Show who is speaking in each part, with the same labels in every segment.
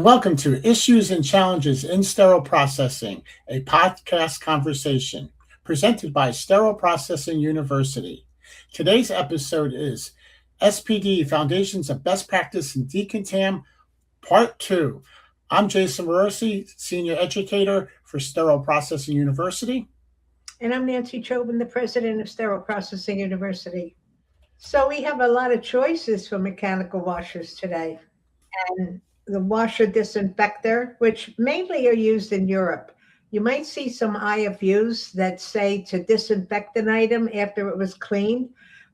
Speaker 1: welcome to Issues and Challenges in Sterile Processing, a podcast conversation presented by Sterile Processing University. Today's episode is SPD, Foundations of Best Practice in Decontam, Part 2. I'm Jason Morosi, Senior Educator for Sterile Processing University.
Speaker 2: And I'm Nancy Chobin, the President of Sterile Processing University. So we have a lot of choices for mechanical washers today. And the washer disinfector, which mainly are used in Europe. You might see some IFUs that say to disinfect an item after it was cleaned,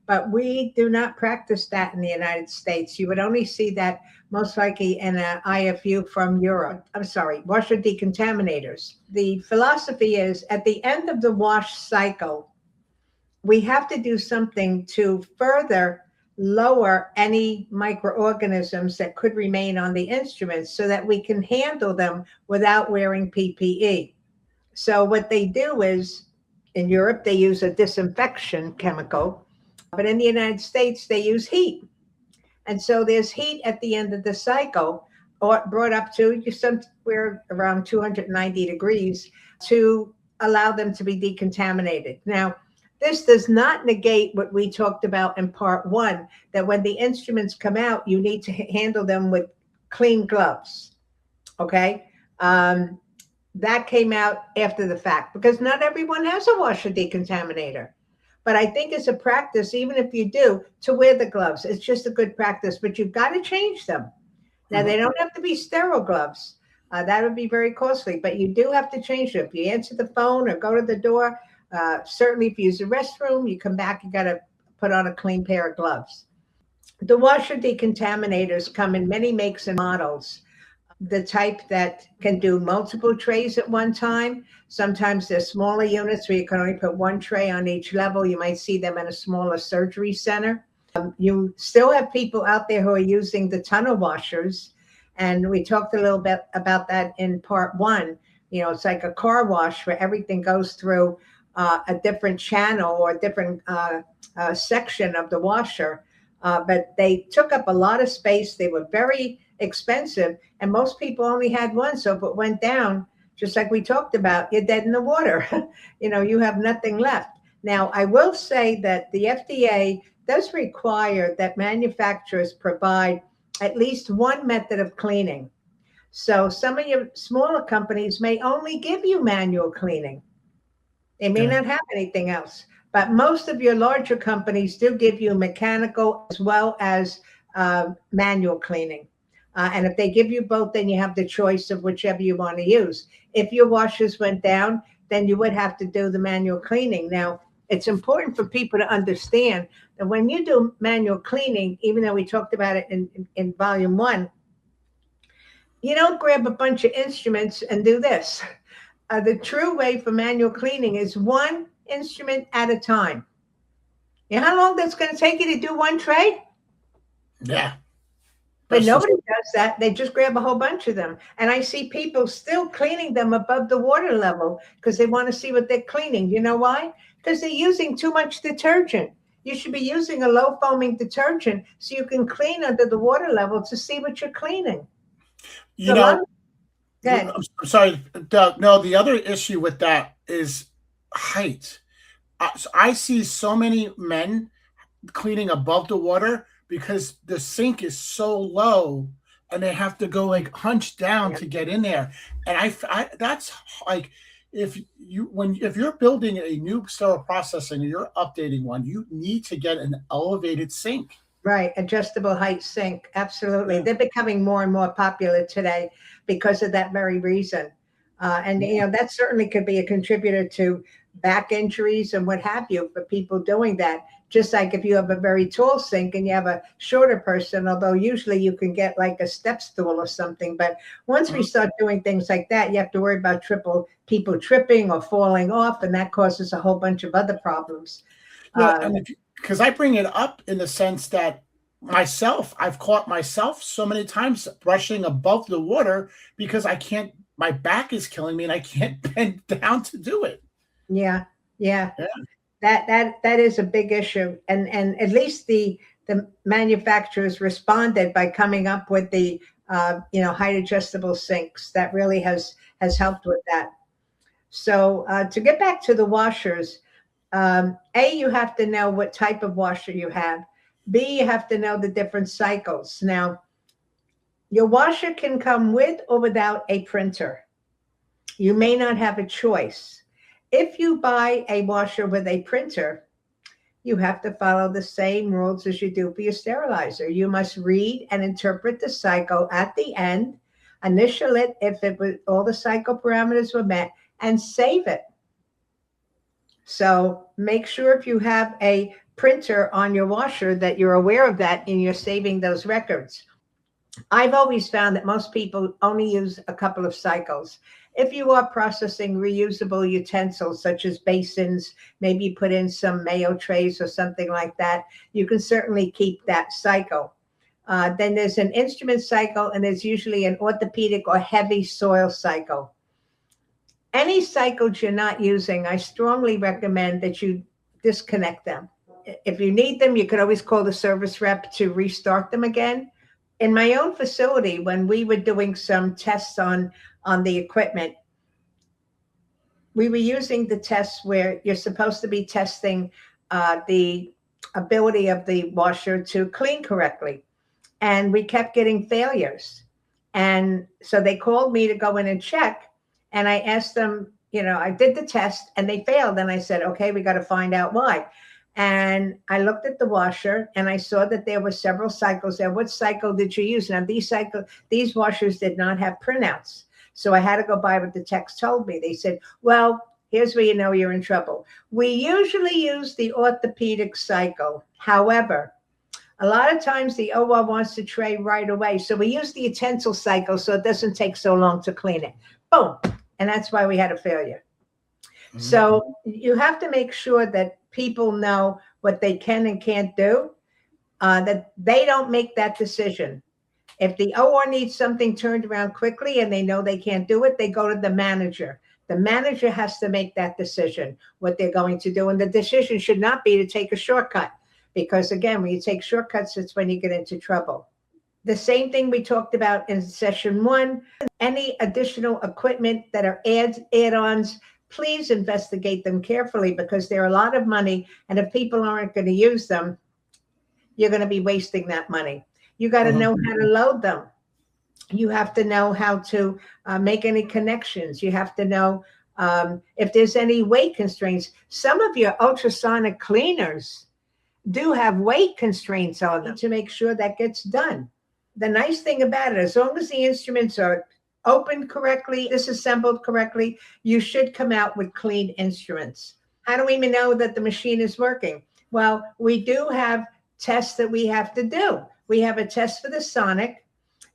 Speaker 2: but we do not practice that in the United States. You would only see that most likely in an IFU from Europe. Washer decontaminators. The philosophy is at the end of the wash cycle, we have to do something to further lower any microorganisms that could remain on the instruments so that we can handle them without wearing PPE. So what they do is, in Europe, they use a disinfection chemical, but in the United States, they use heat. And so there's heat at the end of the cycle, or brought up to somewhere around 290 degrees to allow them to be decontaminated. Now, this does not negate what we talked about in part one, that when the instruments come out, you need to handle them with clean gloves, okay? That came out after the fact because not everyone has a washer decontaminator. But I think it's a practice, even if you do, to wear the gloves. It's just a good practice, but you've got to change them. Now, they don't have to be sterile gloves. That would be very costly, but you do have to change them. If you answer the phone or go to the door, certainly if you use the restroom, you come back, you got to put on a clean pair of gloves. The washer decontaminators come in many makes and models. The type that can do multiple trays at one time. Sometimes they're smaller units where you can only put one tray on each level. You might see them in a smaller surgery center. You still have people out there who are using the tunnel washers. And we talked a little bit about that in part one. You know, it's like a car wash where everything goes through a different channel or a different section of the washer. But they took up a lot of space. They were very expensive, and most people only had one. So if it went down, just like we talked about, you're dead in the water. You have nothing left. Now, I will say that the FDA does require that manufacturers provide at least one method of cleaning. So some of your smaller companies may only give you manual cleaning. They may not have anything else, but most of your larger companies do give you mechanical as well as manual cleaning. And if they give you both, then you have the choice of whichever you want to use. If your washers went down, then you would have to do the manual cleaning. Now, it's important for people to understand that when you do manual cleaning, even though we talked about it in volume one, you don't grab a bunch of instruments and do this. The true way for manual cleaning is one instrument at a time. You know how long that's going to take you to do one tray?
Speaker 1: Yeah.
Speaker 2: But nobody does that. They just grab a whole bunch of them. And I see people still cleaning them above the water level because they want to see what they're cleaning. You know why? Because they're using too much detergent. You should be using a low foaming detergent so you can clean under the water level to see what you're cleaning.
Speaker 1: I'm sorry, Doug. No, the other issue with that is height. I see so many men cleaning above the water because the sink is so low and they have to go like hunched down to get in there. And I that's like, if you're building a new sterile processing or you're updating one, you need to get an elevated sink.
Speaker 2: Right, adjustable height sink, absolutely. Yeah. They're becoming more and more popular today because of that very reason. And that certainly could be a contributor to back injuries and what have you for people doing that. Just like if you have a very tall sink and you have a shorter person, although usually you can get like a step stool or something. But once we start doing things like that, you have to worry about people tripping or falling off, and that causes a whole bunch of other problems.
Speaker 1: Because I bring it up in the sense that I've caught myself so many times brushing above the water because my back is killing me and I can't bend down to do it.
Speaker 2: Yeah. That is a big issue. And at least the manufacturers responded by coming up with the height adjustable sinks. That really has helped with that. So to get back to the washers, A, you have to know what type of washer you have. B, you have to know the different cycles. Now, your washer can come with or without a printer. You may not have a choice. If you buy a washer with a printer, you have to follow the same rules as you do for your sterilizer. You must read and interpret the cycle at the end, initial it if it was all the cycle parameters were met, and save it. So make sure if you have a printer on your washer that you're aware of that and you're saving those records. I've always found that most people only use a couple of cycles. If you are processing reusable utensils such as basins, maybe you put in some mayo trays or something like that, you can certainly keep that cycle. Then there's an instrument cycle, and there's usually an orthopedic or heavy soil cycle. Any cycles you're not using, I strongly recommend that you disconnect them. If you need them, you could always call the service rep to restart them again. In my own facility, when we were doing some tests on the equipment, we were using the tests where you're supposed to be testing the ability of the washer to clean correctly. And we kept getting failures. And so they called me to go in and check. And I asked them, I did the test and they failed. And I said, okay, we got to find out why. And I looked at the washer and I saw that there were several cycles there. What cycle did you use? Now, these washers did not have printouts. So I had to go by what the techs told me. They said, well, here's where you know you're in trouble. We usually use the orthopedic cycle. However, a lot of times the OR wants to tray right away. So we use the utensil cycle so it doesn't take so long to clean it. Boom. And that's why we had a failure. Mm-hmm. So you have to make sure that people know what they can and can't do, that they don't make that decision. If the OR needs something turned around quickly and they know they can't do it, they go to the manager. The manager has to make that decision, what they're going to do. And the decision should not be to take a shortcut, because again, when you take shortcuts, it's when you get into trouble. The same thing we talked about in session 1, any additional equipment that are add-ons, please investigate them carefully, because they're a lot of money. And if people aren't going to use them, you're going to be wasting that money. You got to know how to load them. You have to know how to make any connections. You have to know if there's any weight constraints. Some of your ultrasonic cleaners do have weight constraints on them to make sure that gets done. The nice thing about it, as long as the instruments are opened correctly, disassembled correctly, you should come out with clean instruments. How do we know that the machine is working? Well, we do have tests that we have to do. We have a test for the sonic.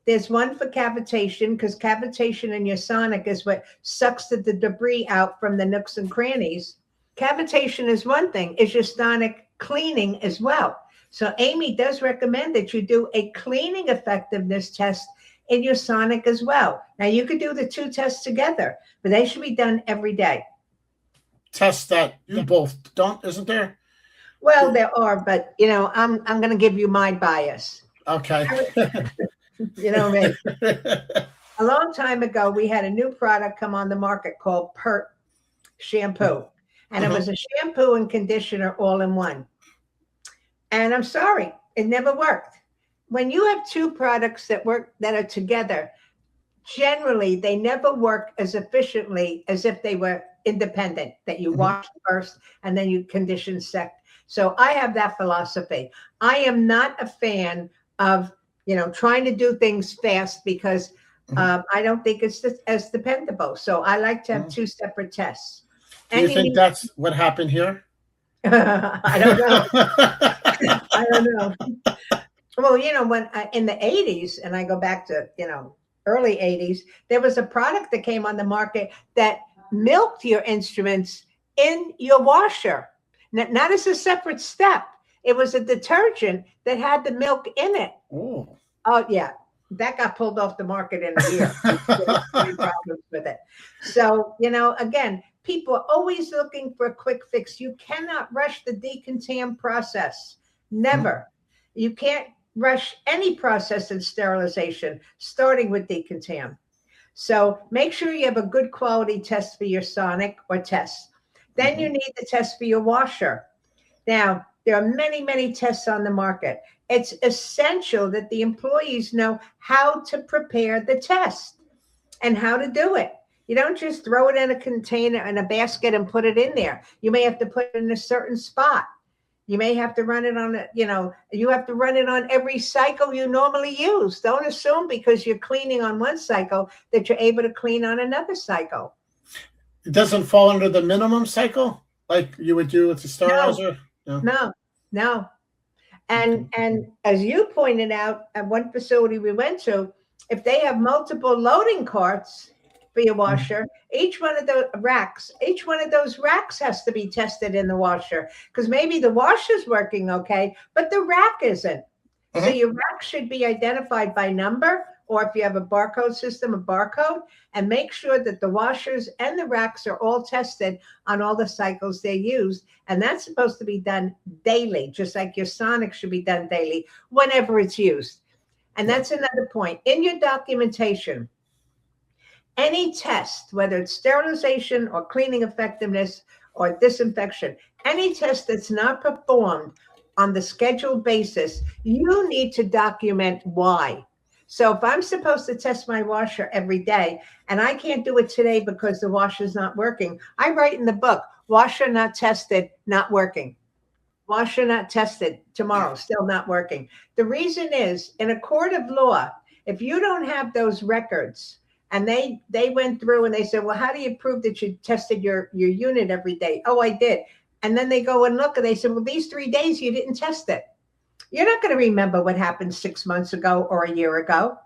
Speaker 2: There's one for cavitation, because cavitation in your sonic is what sucks the debris out from the nooks and crannies. Cavitation is one thing. Is your sonic cleaning as well? So Amy does recommend that you do a cleaning effectiveness test in your sonic as well. Now, you could do the two tests together, but they should be done every day.
Speaker 1: Tests that you both don't, isn't there?
Speaker 2: Well, there are, but I'm going to give you my bias.
Speaker 1: Okay.
Speaker 2: You know what I mean? A long time ago, we had a new product come on the market called PERT shampoo. And it was a shampoo and conditioner all in one. And I'm sorry, it never worked. When you have two products that are together, generally they never work as efficiently as if they were independent, that you wash first and then you condition second. So I have that philosophy. I am not a fan of, trying to do things fast, because I don't think it's as dependable. So I like to have two separate tests.
Speaker 1: Do you think that's what happened here?
Speaker 2: I don't know. I don't know. Well, when in the 80s, and I go back to, early 80s, there was a product that came on the market that milked your instruments in your washer. Not as a separate step. It was a detergent that had the milk in it. Oh yeah. That got pulled off the market in a year. Problems with it. So, again, people are always looking for a quick fix. You cannot rush the decontam process. Never. You can't rush any process in sterilization, starting with decontam. So make sure you have a good quality test for your sonic or test. Then you need the test for your washer. Now, there are many, many tests on the market. It's essential that the employees know how to prepare the test and how to do it. You don't just throw it in a container and a basket and put it in there. You may have to put it in a certain spot. You may have to run it on, you have to run it on every cycle you normally use. Don't assume because you're cleaning on one cycle that you're able to clean on another cycle.
Speaker 1: It doesn't fall under the minimum cycle like you would do with the sterilizer?
Speaker 2: No. And as you pointed out at one facility we went to, if they have multiple loading carts for your washer, each one of those racks has to be tested in the washer, because maybe the washer's working okay, but the rack isn't. So your rack should be identified by number, or if you have a barcode system, a barcode, and make sure that the washers and the racks are all tested on all the cycles they used. And that's supposed to be done daily, just like your sonic should be done daily whenever it's used. And that's another point. In your documentation, any test, whether it's sterilization or cleaning effectiveness or disinfection, any test that's not performed on the scheduled basis, you need to document why. So if I'm supposed to test my washer every day and I can't do it today because the washer's not working, I write in the book, washer not tested, not working. Washer not tested, tomorrow, still not working. The reason is, in a court of law, if you don't have those records, and they went through and they said, well, how do you prove that you tested your unit every day? Oh, I did. And then they go and look and they said, well, these 3 days you didn't test it. You're not going to remember what happened 6 months ago or a year ago.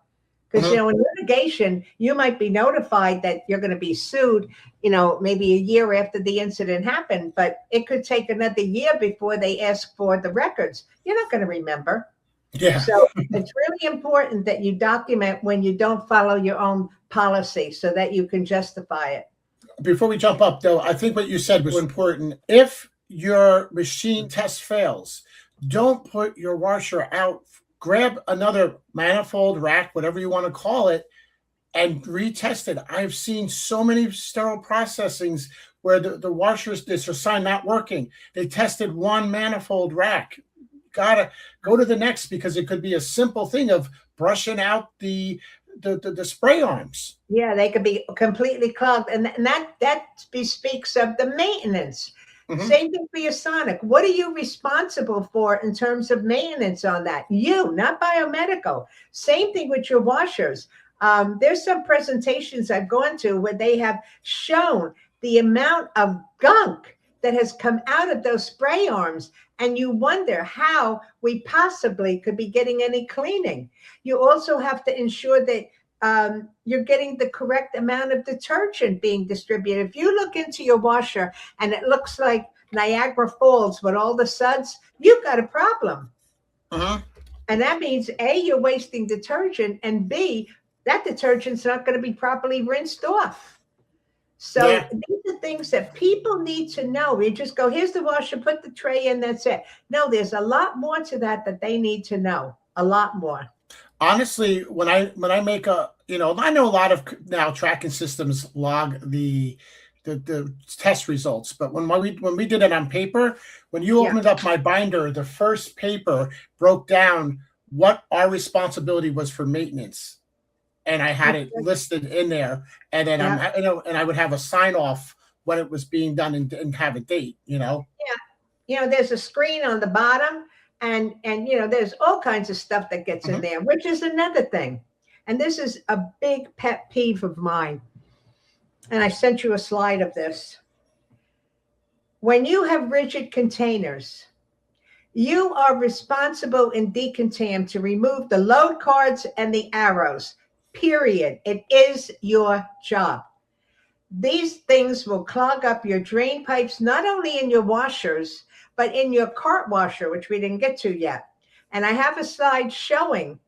Speaker 2: Because, in litigation, you might be notified that you're going to be sued, maybe a year after the incident happened, but it could take another year before they ask for the records. You're not going to remember.
Speaker 1: Yeah.
Speaker 2: So it's really important that you document when you don't follow your own policy so that you can justify it.
Speaker 1: Before we jump up, though, I think what you said was important. If your machine test fails, don't put your washer out. Grab another manifold, rack, whatever you want to call it, and retest it. I've seen so many sterile processings where the washers, this are sign not working. They tested one manifold rack. Gotta go to the next, because it could be a simple thing of brushing out the spray arms.
Speaker 2: Yeah, they could be completely clogged, and that bespeaks of the maintenance. Same thing for your sonic. What are you responsible for in terms of maintenance on that? You, not biomedical. Same thing with your washers. There's some presentations I've gone to where they have shown the amount of gunk that has come out of those spray arms, and you wonder how we possibly could be getting any cleaning. You also have to ensure that you're getting the correct amount of detergent being distributed. If you look into your washer and it looks like Niagara Falls with all the suds, you've got a problem. And that means A, you're wasting detergent, and B, that detergent's not going to be properly rinsed off. So these are things that people need to know. You just go, here's the washer, put the tray in, that's it. No, there's a lot more to that they need to know. A lot more.
Speaker 1: Honestly, when I make I know a lot of now tracking systems log the test results, but when we did it on paper, when you opened up my binder, the first paper broke down what our responsibility was for maintenance. And I had it listed in there, and then and I would have a sign off when it was being done and have a date.
Speaker 2: There's a screen on the bottom, and there's all kinds of stuff that gets in there, which is another thing. And this is a big pet peeve of mine. And I sent you a slide of this. When you have rigid containers, you are responsible in Decontam to remove the load cards and the arrows. Period. It is your job. These things will clog up your drain pipes, not only in your washers, but in your cart washer, which we didn't get to yet. And I have a slide showing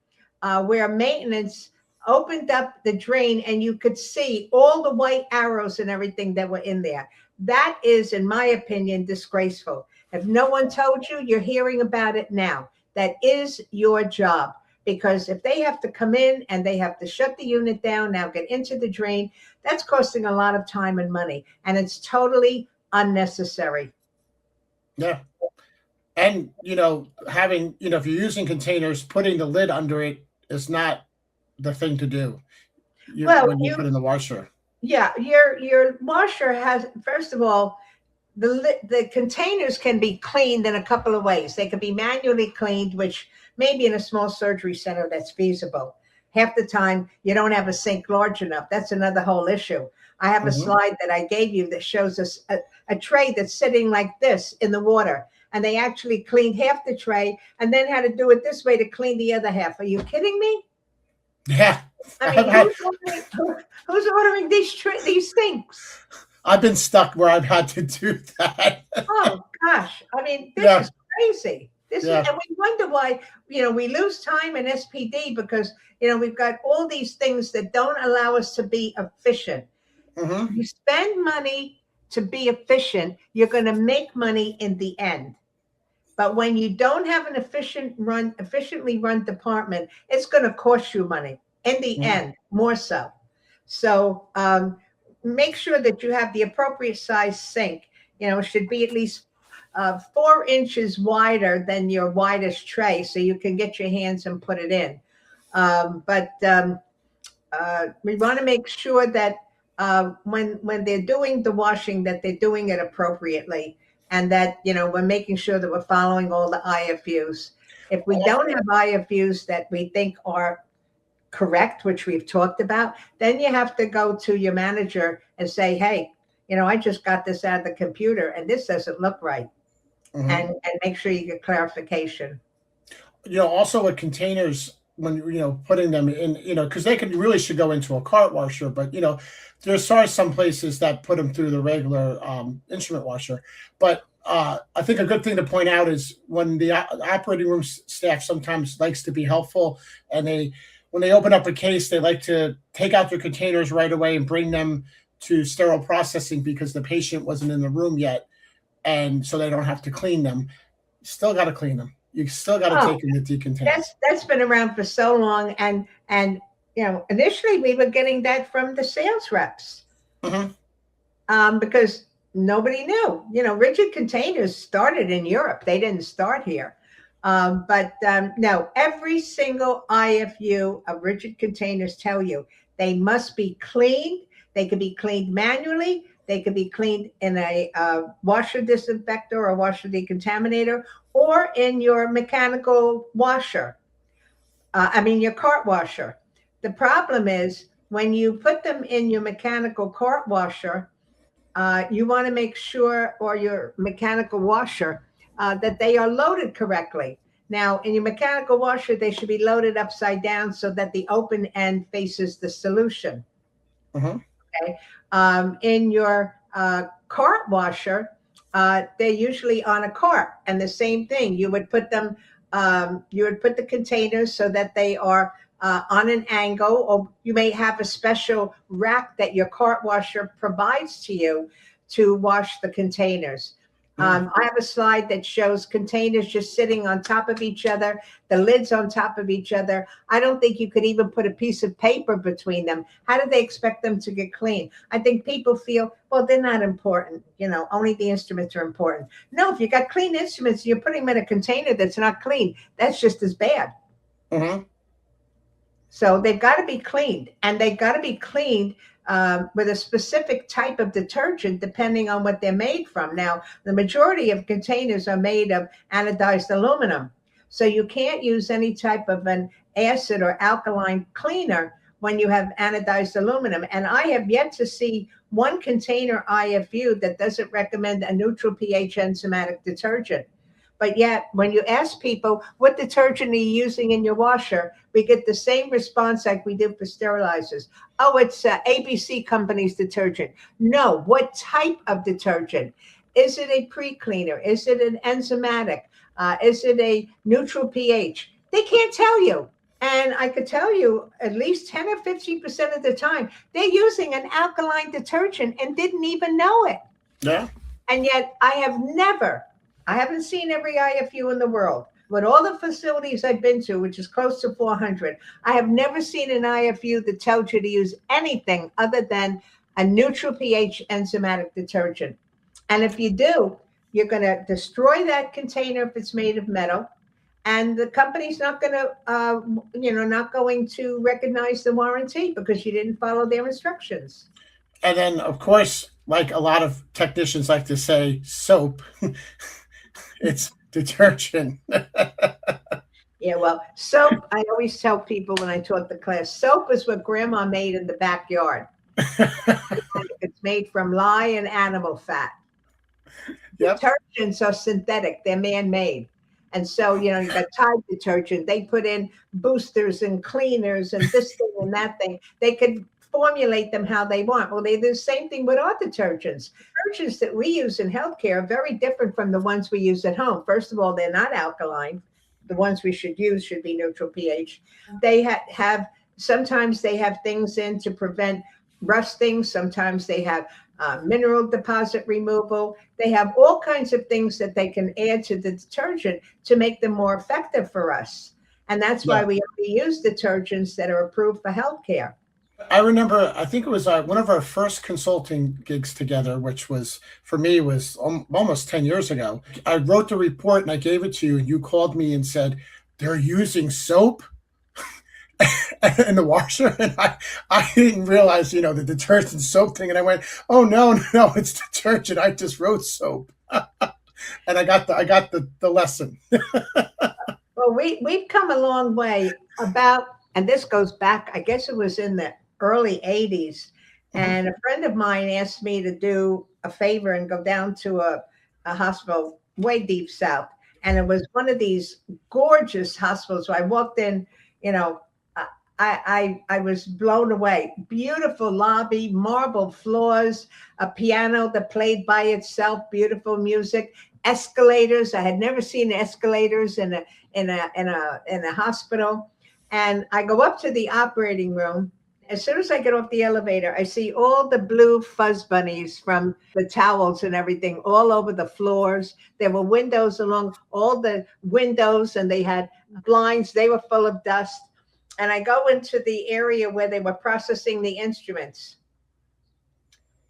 Speaker 2: where maintenance opened up the drain and you could see all the white arrows and everything that were in there. That is, in my opinion, disgraceful. If no one told you, you're hearing about it now. that is your job. Because if they have to come in and they have to shut the unit down, now get into the drain, that's costing a lot of time and money. And it's totally unnecessary.
Speaker 1: Yeah. And, having, if you're using containers, putting the lid under it is not the thing to do when you put in the washer.
Speaker 2: Yeah, your washer has, first of all, the containers can be cleaned in a couple of ways. They can be manually cleaned, which maybe in a small surgery center that's feasible. Half the time you don't have a sink large enough. That's another whole issue. I have a slide that I gave you that shows us a tray that's sitting like this in the water. And they actually cleaned half the tray and then had to do it this way to clean the other half. Are you kidding me?
Speaker 1: Yeah.
Speaker 2: I mean, who's ordering these sinks?
Speaker 1: I've been stuck where I've had to do that.
Speaker 2: Oh gosh. I mean, this is crazy. And we wonder why, we lose time in SPD because, we've got all these things that don't allow us to be efficient. You spend money to be efficient, you're going to make money in the end. But when you don't have an efficiently run department, it's going to cost you money in the end, more so. So make sure that you have the appropriate size sink. It should be at least 4 inches wider than your widest tray, so you can get your hands and put it in. But we want to make sure that when they're doing the washing, that they're doing it appropriately, and that we're making sure that we're following all the IFUs. If we don't have IFUs that we think are correct, which we've talked about, then you have to go to your manager and say, hey, I just got this out of the computer and this doesn't look right. And make sure you get clarification.
Speaker 1: Also with containers, when putting them in, because they really should go into a cart washer, but there's some places that put them through the regular instrument washer. But I think a good thing to point out is when the operating room staff sometimes likes to be helpful, and when they open up a case, they like to take out their containers right away and bring them to sterile processing because the patient wasn't in the room yet, and so they don't have to clean them. Still got to clean them. You still got to take them to decontam.
Speaker 2: That's been around for so long, and initially we were getting that from the sales reps, because nobody knew. Rigid containers started in Europe; they didn't start here. But no, every single IFU of rigid containers tell you they must be cleaned. They can be cleaned manually. They can be cleaned in a washer disinfector or washer decontaminator, or in your mechanical washer. Your cart washer. The problem is when you put them in your mechanical cart washer, you want to make sure, or your mechanical washer, that they are loaded correctly. Now, in your mechanical washer, they should be loaded upside down so that the open end faces the solution. Okay. In your cart washer, they're usually on a cart, and the same thing. You would put them, you would put the containers so that they are on an angle, or you may have a special rack that your cart washer provides to you to wash the containers. I have a slide that shows containers just sitting on top of each other, the lids on top of each other. I don't think you could even put a piece of paper between them. How do they expect them to get clean? I think people feel, well, they're not important. Only the instruments are important. No, if you got clean instruments, you're putting them in a container that's not clean. That's just as bad. So they've got to be cleaned, and they've got to be cleaned with a specific type of detergent, depending on what they're made from. Now, the majority of containers are made of anodized aluminum. So you can't use any type of an acid or alkaline cleaner when you have anodized aluminum. And I have yet to see one container IFU that doesn't recommend a neutral pH enzymatic detergent. But yet, when you ask people, what detergent are you using in your washer, we get the same response like we do for sterilizers. Oh, it's ABC Company's detergent. No, what type of detergent? Is it a pre-cleaner? Is it an enzymatic? Is it a neutral pH? They can't tell you. And I could tell you at least 10 or 15% of the time, they're using an alkaline detergent and didn't even know it.
Speaker 1: Yeah.
Speaker 2: And yet I haven't seen every IFU in the world, with all the facilities I've been to, which is close to 400, I have never seen an IFU that tells you to use anything other than a neutral pH enzymatic detergent. And if you do, you're going to destroy that container if it's made of metal. And the company's not going to, not going to recognize the warranty because you didn't follow their instructions.
Speaker 1: And then, of course, like a lot of technicians like to say, soap, it's detergent.
Speaker 2: Yeah, well, soap, I always tell people when I taught the class, soap is what grandma made in the backyard. It's made from lye and animal fat. Yep. Detergents are synthetic, they're man-made. And so, you've got Tide detergent. They put in boosters and cleaners and this thing and that thing. They could formulate them how they want. Well, they do the same thing with our detergents. Detergents that we use in healthcare are very different from the ones we use at home. First of all, they're not alkaline. The ones we should use should be neutral pH. They have sometimes they have things in to prevent rusting. Sometimes they have mineral deposit removal. They have all kinds of things that they can add to the detergent to make them more effective for us. And that's why we only use detergents that are approved for healthcare.
Speaker 1: I remember, I think it was one of our first consulting gigs together, which was, for me, was almost 10 years ago. I wrote the report and I gave it to you, and you called me and said, they're using soap in the washer. And I didn't realize, the detergent soap thing. And I went, oh, no, it's detergent. I just wrote soap. And I got the lesson.
Speaker 2: Well, we've come a long way and this goes back, I guess it was in the early 80s. And a friend of mine asked me to do a favor and go down to a hospital way deep south. And it was one of these gorgeous hospitals. So I walked in, I was blown away. Beautiful lobby, marble floors, a piano that played by itself, beautiful music, escalators. I had never seen escalators in a hospital. And I go up to the operating room. As soon as I get off the elevator, I see all the blue fuzz bunnies from the towels and everything all over the floors. There were windows along all the windows, and they had blinds. They were full of dust. And I go into the area where they were processing the instruments.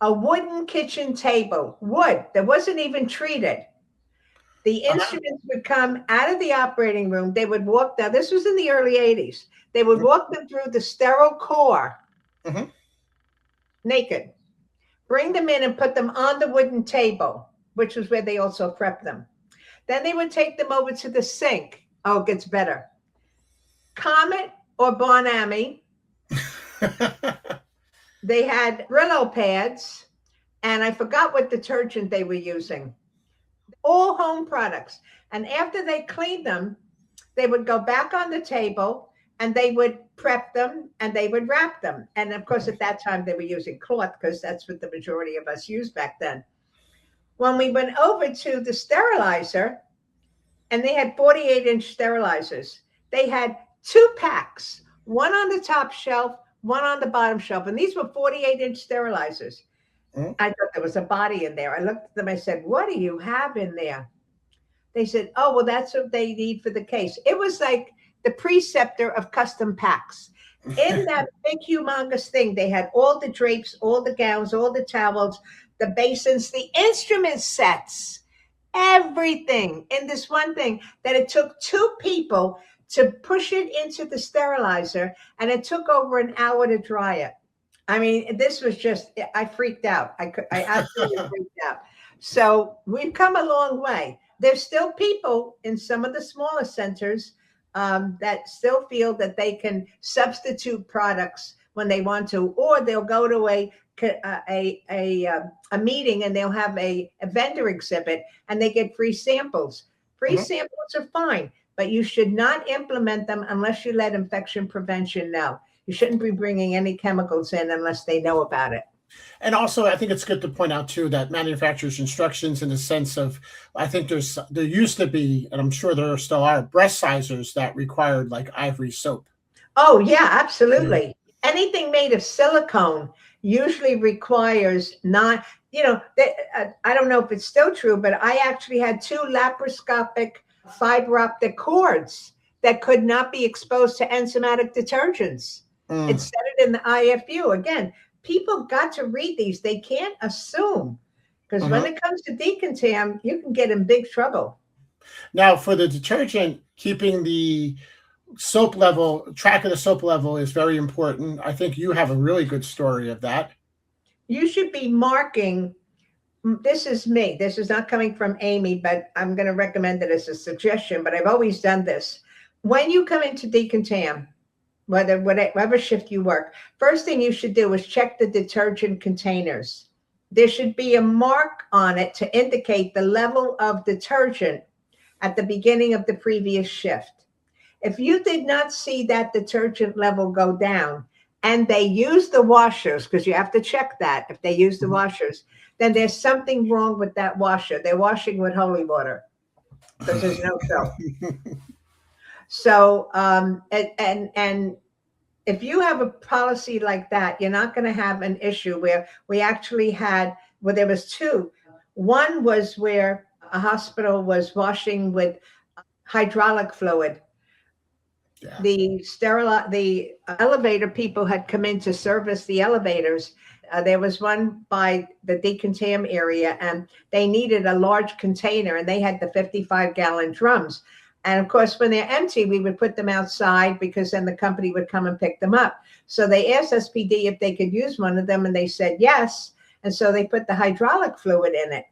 Speaker 2: A wooden kitchen table, wood, that wasn't even treated. The instruments would come out of the operating room. They would walk down. This was in the early 80s. They would walk them through the sterile core, naked, bring them in and put them on the wooden table, which was where they also prepped them. Then they would take them over to the sink. Oh, it gets better. Comet or Bon-Ami. They had Brillo pads, and I forgot what detergent they were using. All home products. And after they cleaned them, they would go back on the table and they would prep them and they would wrap them. And of course, at that time, they were using cloth because that's what the majority of us used back then. When we went over to the sterilizer, and they had 48-inch sterilizers, they had 2 packs, one on the top shelf, one on the bottom shelf. And these were 48-inch sterilizers. I thought there was a body in there. I looked at them. I said, what do you have in there? They said, oh, well, that's what they need for the case. It was like the preceptor of custom packs. In that big, humongous thing, they had all the drapes, all the gowns, all the towels, the basins, the instrument sets, everything in this one thing that it took 2 people to push it into the sterilizer, and it took over an hour to dry it. I mean, this was just, I freaked out. I absolutely freaked out. So we've come a long way. There's still people in some of the smaller centers that still feel that they can substitute products when they want to, or they'll go to a meeting and they'll have a vendor exhibit and they get free samples. Free samples are fine, but you should not implement them unless you let infection prevention know. You shouldn't be bringing any chemicals in unless they know about it.
Speaker 1: And also, I think it's good to point out, too, that manufacturer's instructions in the sense of, I think there used to be, and I'm sure there still are, breast sizers that required like ivory soap.
Speaker 2: Oh, yeah, absolutely. Anything made of silicone usually requires I don't know if it's still true, but I actually had 2 laparoscopic fiber optic cords that could not be exposed to enzymatic detergents. It said it in the IFU. Again, people got to read these. They can't assume, because when it comes to Decontam, you can get in big trouble.
Speaker 1: Now, for the detergent, keeping the soap level, track of the soap level is very important. I think you have a really good story of that.
Speaker 2: You should be marking, this is me. This is not coming from Amy, but I'm going to recommend it as a suggestion, but I've always done this. When you come into Decontam, whatever shift you work, first thing you should do is check the detergent containers. There should be a mark on it to indicate the level of detergent at the beginning of the previous shift. If you did not see that detergent level go down and they use the washers, because you have to check that if they use the washers, then there's something wrong with that washer. They're washing with holy water because there's no soap. So, and if you have a policy like that, you're not going to have an issue where we actually had, well, there was two. One was where a hospital was washing with hydraulic fluid. Yeah. The elevator people had come in to service the elevators. There was one by the Decontam area, and they needed a large container, and they had the 55-gallon drums. And of course, when they're empty, we would put them outside because then the company would come and pick them up. So they asked SPD if they could use one of them, and they said yes. And so they put the hydraulic fluid in it.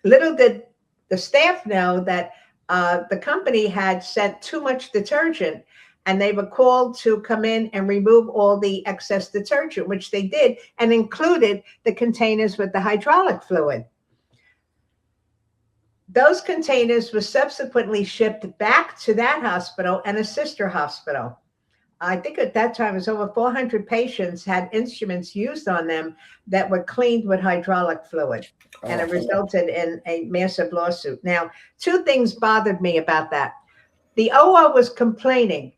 Speaker 2: Little did the staff know that the company had sent too much detergent, and they were called to come in and remove all the excess detergent, which they did, and included the containers with the hydraulic fluid. Those containers were subsequently shipped back to that hospital and a sister hospital. I think at that time it was over 400 patients had instruments used on them that were cleaned with hydraulic fluid, and it resulted in a massive lawsuit. Now, two things bothered me about that. The OR was complaining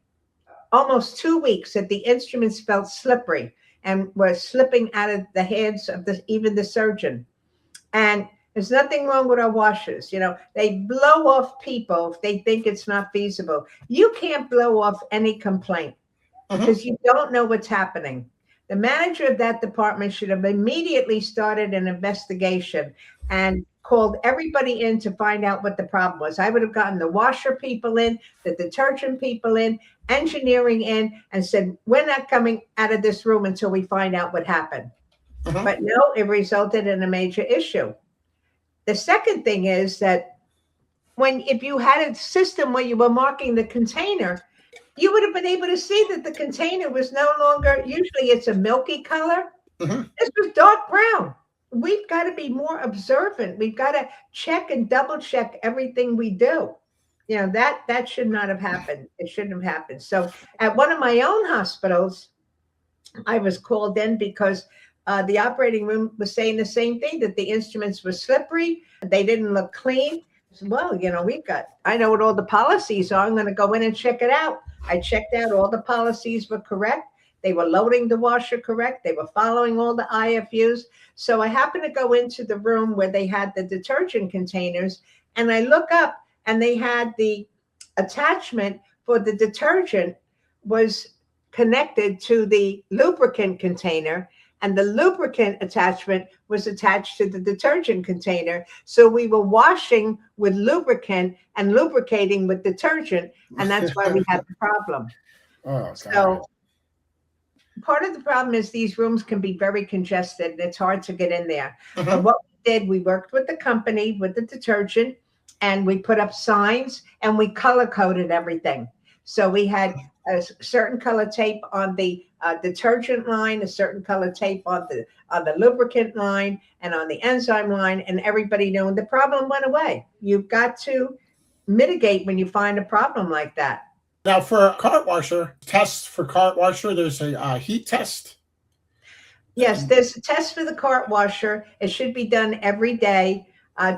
Speaker 2: almost 2 weeks that the instruments felt slippery and were slipping out of the hands of even the surgeon. And there's nothing wrong with our washers. You know, they blow off people if they think it's not feasible. You can't blow off any complaint because you don't know what's happening. The manager of that department should have immediately started an investigation and called everybody in to find out what the problem was. I would have gotten the washer people in, the detergent people in, engineering in, and said, we're not coming out of this room until we find out what happened. But no, it resulted in a major issue. The second thing is that if you had a system where you were marking the container, you would have been able to see that the container was no longer, usually it's a milky color. This was dark brown. We've got to be more observant. We've got to check and double check everything we do. You know, that should not have happened. It shouldn't have happened. So at one of my own hospitals, I was called in because the operating room was saying the same thing, that the instruments were slippery. They didn't look clean. Well, you know, I know what all the policies are. I'm going to go in and check it out. I checked out all the policies were correct. They were loading the washer correct. They were following all the IFUs. So I happened to go into the room where they had the detergent containers, and I look up and they had the attachment for the detergent was connected to the lubricant container, and the lubricant attachment was attached to the detergent container. So we were washing with lubricant and lubricating with detergent, and that's why we had the problem. So part of the problem is these rooms can be very congested and it's hard to get in there. But what we did, we worked with the company, with the detergent, and we put up signs and we color coded everything. So we had a certain color tape on the detergent line, a certain color tape on the lubricant line and on the enzyme line, and everybody knew, and the problem went away. You've got to mitigate when you find a problem like that.
Speaker 1: Now, for cart washer, tests for cart washer, there's a heat test.
Speaker 2: Yes, there's a test for the cart washer. It should be done every day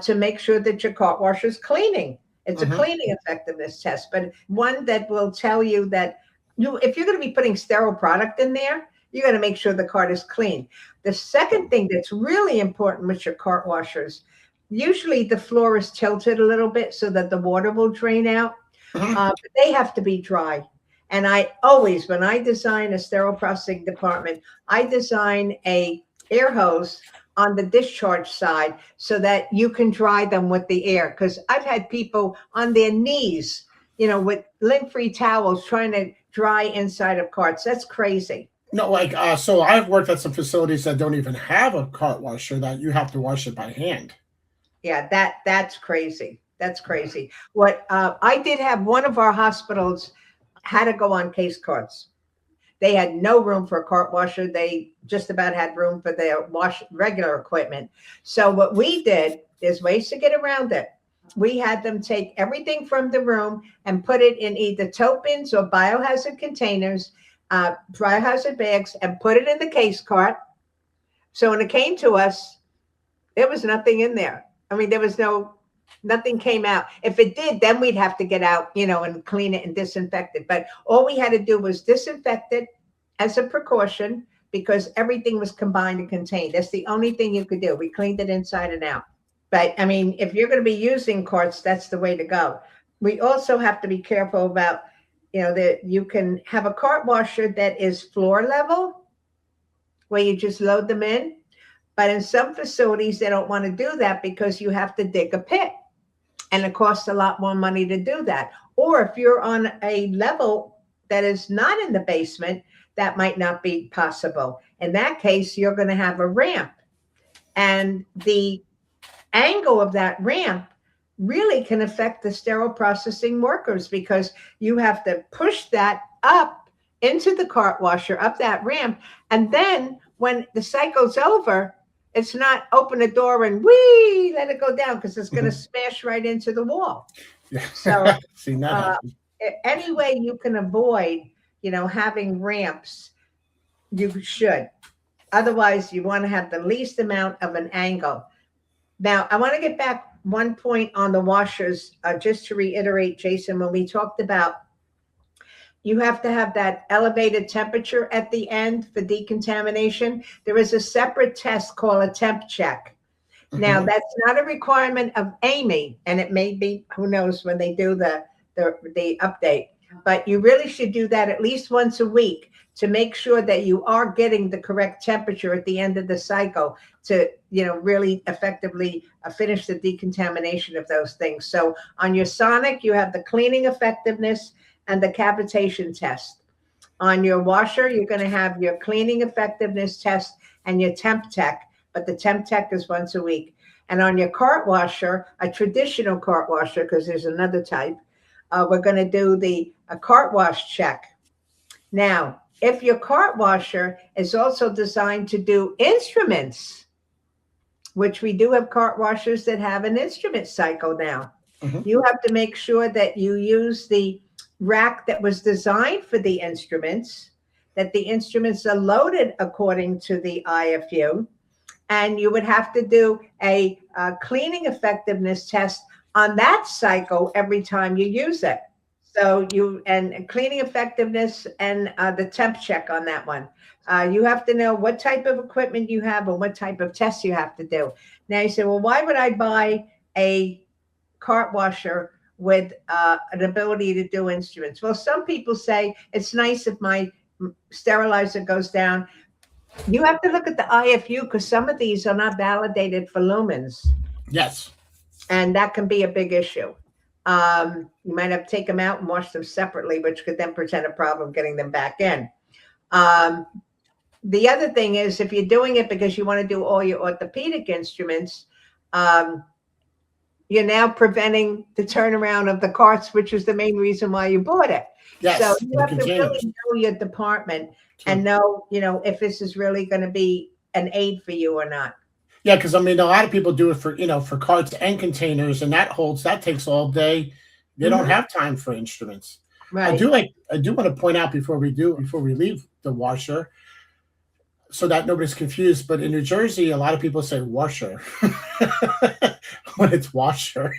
Speaker 2: to make sure that your cart washer is cleaning. It's a cleaning effectiveness test, but one that will tell you that if you're going to be putting sterile product in there, you got to make sure the cart is clean. The second thing that's really important with your cart washers, Usually the floor is tilted a little bit so that the water will drain out. But they have to be dry. And I always, when I design a sterile processing department, I design a air hose on the discharge side so that you can dry them with the air. Because I've had people on their knees, with lint-free towels trying to dry inside of carts. That's crazy.
Speaker 1: No, like so I've worked at some facilities that don't even have a cart washer, that you have to wash it by hand.
Speaker 2: Yeah, that's crazy. That's crazy. What I did have, one of our hospitals had to go on case carts. They had no room for a cart washer. They just about had room for their regular equipment. So what we did, there's ways to get around it. We had them take everything from the room and put it in either tote bins or biohazard containers, biohazard bags, and put it in the case cart. So when it came to us, there was nothing in there. I mean, there was nothing came out. If it did, then we'd have to get out, and clean it and disinfect it. But all we had to do was disinfect it as a precaution, because everything was combined and contained. That's the only thing you could do. We cleaned it inside and out. But I mean, if you're going to be using carts, that's the way to go. We also have to be careful about, that you can have a cart washer that is floor level, where you just load them in. But in some facilities, they don't want to do that because you have to dig a pit. And it costs a lot more money to do that. Or if you're on a level that is not in the basement, that might not be possible. In that case, you're going to have a ramp. And the angle of that ramp really can affect the sterile processing workers, because you have to push that up into the cart washer, up that ramp. And then when the cycle's over, it's not open the door and let it go down, because it's going to smash right into the wall.
Speaker 1: Yeah.
Speaker 2: So
Speaker 1: See, that
Speaker 2: any way you can avoid, having ramps, you should. Otherwise, you want to have the least amount of an angle. Now, I want to get back one point on the washers, just to reiterate, Jason, when we talked about you have to have that elevated temperature at the end for decontamination. There is a separate test called a temp check. Now, that's not a requirement of AMI, and it may be, who knows, when they do the update. But you really should do that at least once a week to make sure that you are getting the correct temperature at the end of the cycle to, really effectively finish the decontamination of those things. So on your sonic, you have the cleaning effectiveness and the cavitation test. On your washer, you're going to have your cleaning effectiveness test and your temp tech, but the temp tech is once a week. And on your cart washer, a traditional cart washer, because there's another type, we're going to do a cart wash check. Now, if your cart washer is also designed to do instruments, which we do have cart washers that have an instrument cycle now, you have to make sure that you use the rack that was designed for the instruments, that the instruments are loaded according to the IFU, and you would have to do a cleaning effectiveness test on that cycle every time you use it. So and cleaning effectiveness and the temp check on that one. You have to know what type of equipment you have and what type of tests you have to do. Now you say, well, why would I buy a cart washer with an ability to do instruments? Well, some people say it's nice if my sterilizer goes down. You have to look at the IFU, because some of these are not validated for lumens.
Speaker 1: Yes.
Speaker 2: And that can be a big issue. You might have to take them out and wash them separately, which could then present a problem getting them back in. The other thing is, if you're doing it because you want to do all your orthopedic instruments, you're now preventing the turnaround of the carts, which is the main reason why you bought it.
Speaker 1: Yes,
Speaker 2: so you have to really know your department and know, if this is really going to be an aid for you or not.
Speaker 1: Yeah, because I mean, a lot of people do it for, for carts and containers, and that takes all day. They don't have time for instruments.
Speaker 2: Right.
Speaker 1: I do want to point out before we leave the washer, so that nobody's confused, but in New Jersey, a lot of people say washer when it's washer.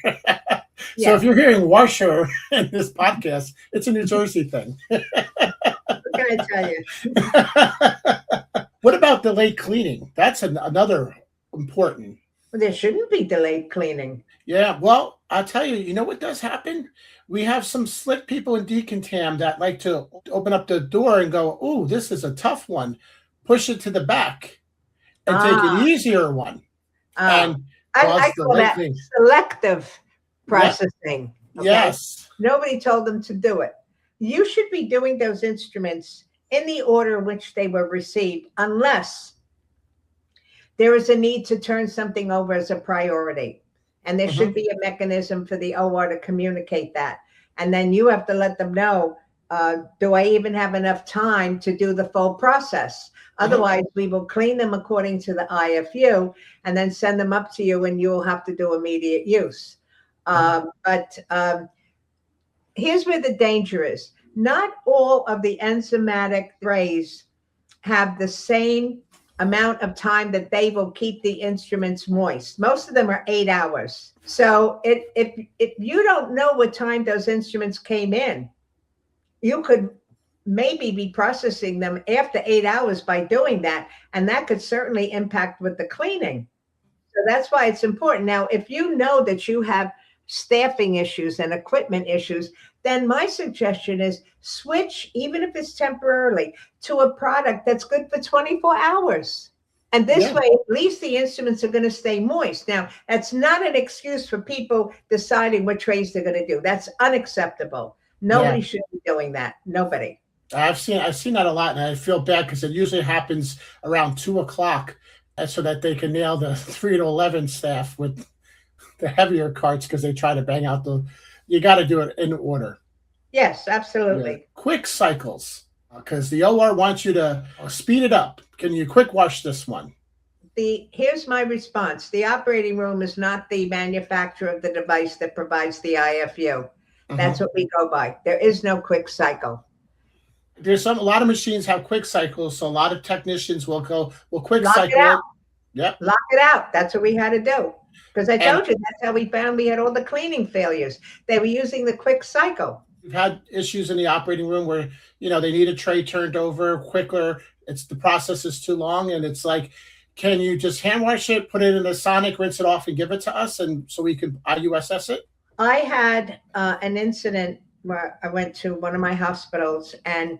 Speaker 2: Yeah.
Speaker 1: So if you're hearing washer in this podcast, it's a New Jersey thing.
Speaker 2: What can I tell you?
Speaker 1: What about delayed cleaning? That's another important
Speaker 2: There shouldn't be delayed cleaning.
Speaker 1: Yeah, well, I'll tell you, you know what does happen? We have some slick people in Decontam that like to open up the door and go, "Ooh, this is a tough one." Push it to the back and take an
Speaker 2: Ah,
Speaker 1: easier one
Speaker 2: ah.
Speaker 1: and
Speaker 2: I
Speaker 1: cause the
Speaker 2: call
Speaker 1: late
Speaker 2: that
Speaker 1: thing.
Speaker 2: selective
Speaker 1: Yeah,
Speaker 2: processing. Okay.
Speaker 1: yes.
Speaker 2: Nobody told them to do it. You should be doing those instruments in the order in which they were received, unless there is a need to turn something over as a priority. And there should
Speaker 1: Mhm,
Speaker 2: be a mechanism for the OR to communicate that. And then you have to let them know, do I even have enough time to do the full process?
Speaker 1: mhm,
Speaker 2: Otherwise, we will clean them according to the IFU and then send them up to you, and you'll have to do immediate use.
Speaker 1: mhm.
Speaker 2: But here's where the danger is. Not all of the enzymatic trays have the same amount of time that they will keep the instruments moist. Most of them are 8 hours. So if you don't know what time those instruments came in, you could maybe be processing them after 8 hours by doing that. And that could certainly impact with the cleaning. So that's why it's important. Now, if you know that you have staffing issues and equipment issues, then my suggestion is switch, even if it's temporarily, to a product that's good for 24 hours. And this
Speaker 1: Yeah,
Speaker 2: way, at least the instruments are going to stay moist. Now, that's not an excuse for people deciding what trays they're going to do. That's unacceptable.
Speaker 1: yeah.
Speaker 2: Nobody should be doing that. Nobody.
Speaker 1: I've seen that a lot, and I feel bad because it usually happens around 2 o'clock, and so that they can nail the 3 to 11 staff with the heavier carts because they try to bang out the. You got to do it in order.
Speaker 2: Yes,
Speaker 1: Yeah,
Speaker 2: absolutely.
Speaker 1: quick cycles because the OR wants you to speed it up. Can you quick wash this one?
Speaker 2: Here's my response. The operating room is not the manufacturer of the device that provides the IFU. That's
Speaker 1: Mhm.
Speaker 2: what we go by. There is no quick cycle.
Speaker 1: There's a lot of machines have quick cycles, so a lot of technicians will go, "Well, quick
Speaker 2: Lock it
Speaker 1: cycle
Speaker 2: out.
Speaker 1: it." Yep,
Speaker 2: Lock it out. That's what we had to do. Because I
Speaker 1: and
Speaker 2: told you that's how we found we had all the cleaning failures. They were using the quick cycle.
Speaker 1: we've had issues in the operating room where they need a tray turned over quicker. It's the process is too long, and it's like, can you just hand wash it, put it in a Sonic, rinse it off, and give it to us, and so we can IUSS it?
Speaker 2: I had an incident where I went to one of my hospitals, and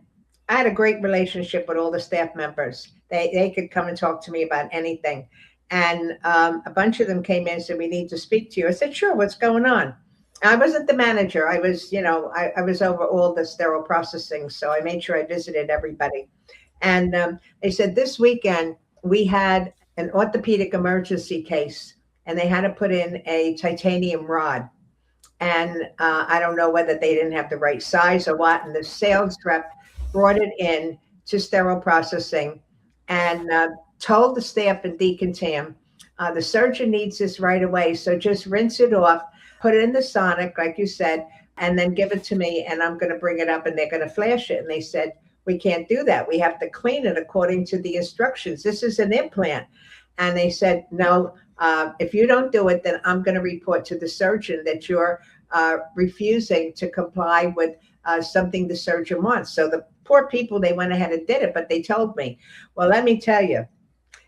Speaker 2: I had a great relationship with all the staff members. They could come and talk to me about anything. And a bunch of them came in and said, "We need to speak to you." I said, "Sure, what's going on?" I wasn't the manager. I was, I was over all the sterile processing. So I made sure I visited everybody. And they said, "This weekend we had an orthopedic emergency case, and they had to put in a titanium rod, and I don't know whether they didn't have the right size or what." And the sales rep brought it in to sterile processing and told the staff in Decontam, the surgeon needs this right away. So just rinse it off, put it in the Sonic, like you said, and then give it to me, and I'm going to bring it up and they're going to flash it. And they said, "We can't do that. We have to clean it according to the instructions. This is an implant." And they said, "No, if you don't do it, then I'm going to report to the surgeon that you're refusing to comply with something the surgeon wants." So the poor people, they went ahead and did it, but they told me, well, let me tell you,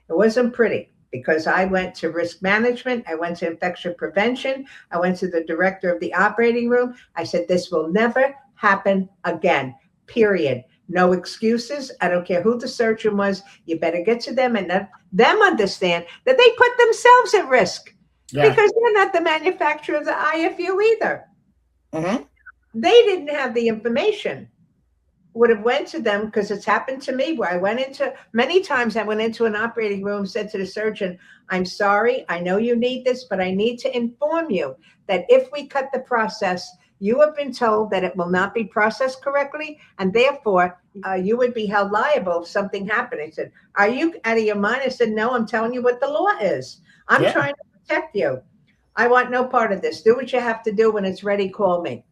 Speaker 2: it wasn't pretty, because I went to risk management, I went to infection prevention, I went to the director of the operating room. I said, "This will never happen again, period. No excuses. I don't care who the surgeon was. You better get to them and let them understand that they put themselves at risk,
Speaker 1: Yeah.
Speaker 2: because they're not the manufacturer of the IFU either.
Speaker 1: Hmm.
Speaker 2: They didn't have the information. Would have went to them, because it's happened to me where I went into many times. I went into an operating room, said to the surgeon, "I'm sorry, I know you need this, but I need to inform you that if we cut the process, you have been told that it will not be processed correctly, and therefore you would be held liable if something happened." I said, "Are you out of your mind?" I said, "No, I'm telling you what the law is. I'm
Speaker 1: Yeah.
Speaker 2: trying to protect you. I want no part of this. Do what you have to do. When it's ready, call me."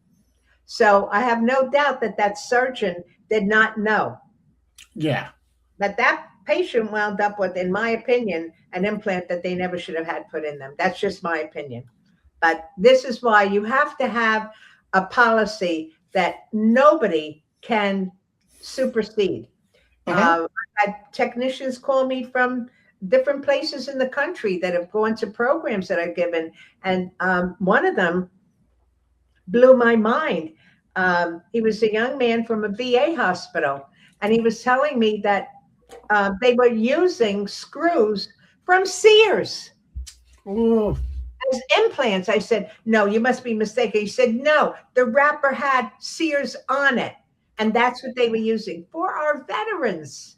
Speaker 2: So I have no doubt that that surgeon did not know.
Speaker 1: Yeah.
Speaker 2: But that patient wound up with, in my opinion, an implant that they never should have had put in them. That's just my opinion. But this is why you have to have a policy that nobody can supersede.
Speaker 1: Hmm.
Speaker 2: I had technicians call me from different places in the country that have gone to programs that I've given. And one of them blew my mind. He was a young man from a VA hospital, and he was telling me that they were using screws from Sears
Speaker 1: Ooh.
Speaker 2: as implants. I said, no, you must be mistaken. He said, no, the wrapper had Sears on it, and that's what they were using for our veterans.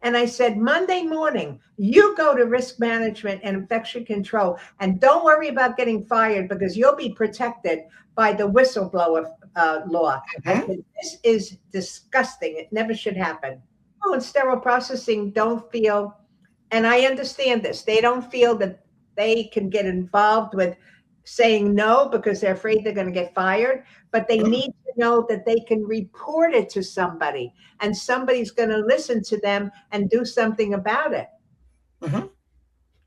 Speaker 2: And I said, Monday morning, you go to risk management and infection control, and don't worry about getting fired because you'll be protected by the whistleblower law. I said, this is disgusting. It never should happen. Oh, and sterile processing don't feel, and I understand this, they don't feel that they can get involved with saying no because they're afraid they're going to get fired, but they need to know that they can report it to somebody and somebody's going to listen to them and do something about it.
Speaker 1: Mm-hmm.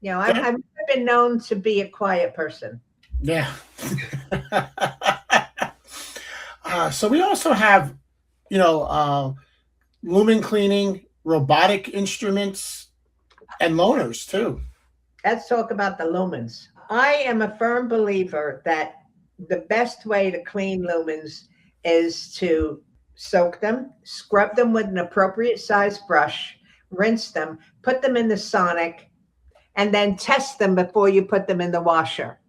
Speaker 2: You know, I've been known to be a quiet person.
Speaker 1: Yeah. So we also have, lumen cleaning, robotic instruments, and loaners too.
Speaker 2: Let's talk about the lumens. I am a firm believer that the best way to clean lumens is to soak them, scrub them with an appropriate size brush, rinse them, put them in the sonic, and then test them before you put them in the washer.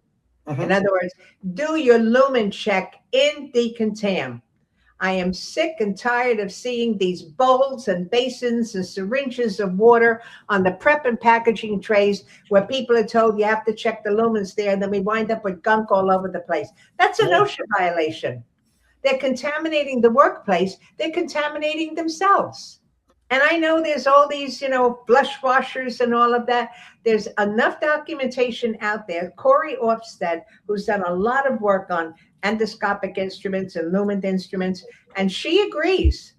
Speaker 2: Mm-hmm. In other words, do your lumen check in Decontam. I am sick and tired of seeing these bowls and basins and syringes of water on the prep and packaging trays where people are told you have to check the lumens there, and then we wind up with gunk all over the place. That's an OSHA violation. They're contaminating the workplace. They're contaminating themselves. And I know there's all these, flush washers and all of that. There's enough documentation out there. Corey Ofsted, who's done a lot of work on endoscopic instruments and lumen instruments, and she agrees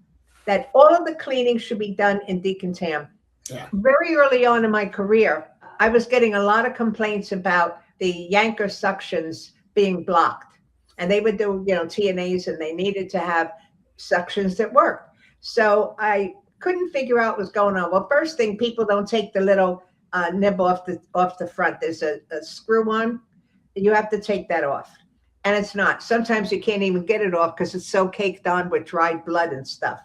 Speaker 2: that all of the cleaning should be done in Decontam. Yeah. Very early on in my career, I was getting a lot of complaints about the Yanker suctions being blocked. And they would do, TNAs, and they needed to have suctions that worked. So I couldn't figure out what's going on. Well, first thing, people don't take the little nib off the front. There's a screw on. You have to take that off. And it's not. Sometimes you can't even get it off because it's so caked on with dried blood and stuff.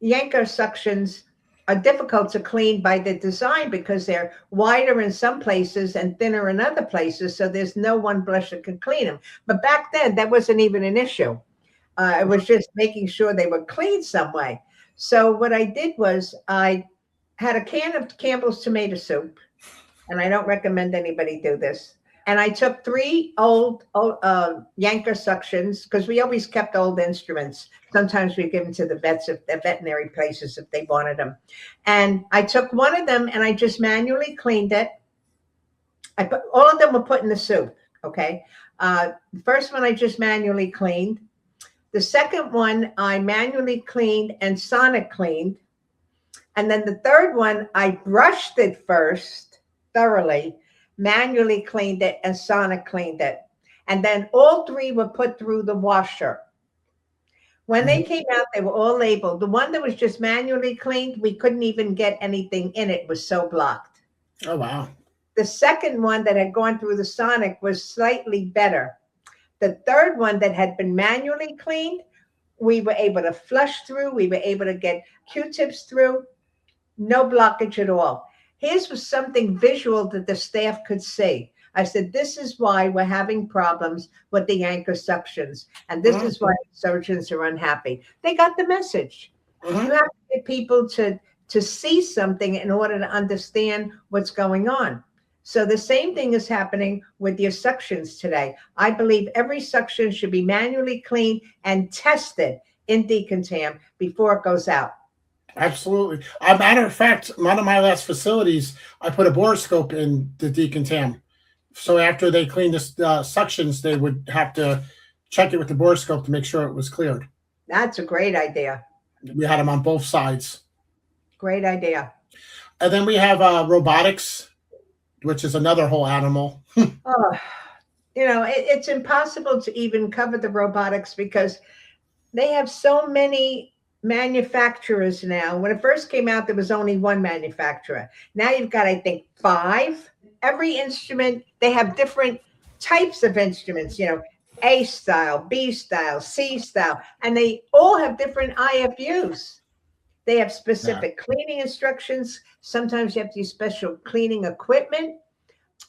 Speaker 2: Yanker suctions are difficult to clean by the design because they're wider in some places and thinner in other places. So there's no one brush that can clean them. But back then, that wasn't even an issue. It was just making sure they were clean some way. So what I did was I had a can of Campbell's tomato soup, and I don't recommend anybody do this. And I took 3 old Yanker suctions because we always kept old instruments. Sometimes we give them to the vets, if the veterinary places, if they wanted them. And I took one of them and I just manually cleaned it. I put all of them were put in the soup. Okay. The first one I just manually cleaned. The second one I manually cleaned and sonic cleaned. And then the third one, I brushed it first thoroughly, manually cleaned it, and sonic cleaned it. And then all 3 were put through the washer. When they came out, they were all labeled. The one that was just manually cleaned, we couldn't even get anything in it. It was so blocked.
Speaker 1: Oh, wow.
Speaker 2: The second one that had gone through the sonic was slightly better. The third one that had been manually cleaned, we were able to flush through. We were able to get Q-tips through. No blockage at all. His was something visual that the staff could see. I said, this is why we're having problems with the Yanker suctions. And this is why surgeons are unhappy. They got the message. You have to get people to see something in order to understand what's going on. So the same thing is happening with your suctions today. I believe every suction should be manually cleaned and tested in Decontam before it goes out.
Speaker 1: Absolutely. As a matter of fact, one of my last facilities, I put a borescope in the Decontam. So after they cleaned the suctions, they would have to check it with the borescope to make sure it was cleared.
Speaker 2: That's a great idea.
Speaker 1: We had them on both sides.
Speaker 2: Great idea.
Speaker 1: And then we have robotics, which is another whole animal.
Speaker 2: It's impossible to even cover the robotics because they have so many manufacturers now. When it first came out, there was only one manufacturer. Now you've got, I think, 5. Every instrument, they have different types of instruments, A style, B style, C style, and they all have different IFUs. They have specific cleaning instructions. Sometimes you have to use special cleaning equipment.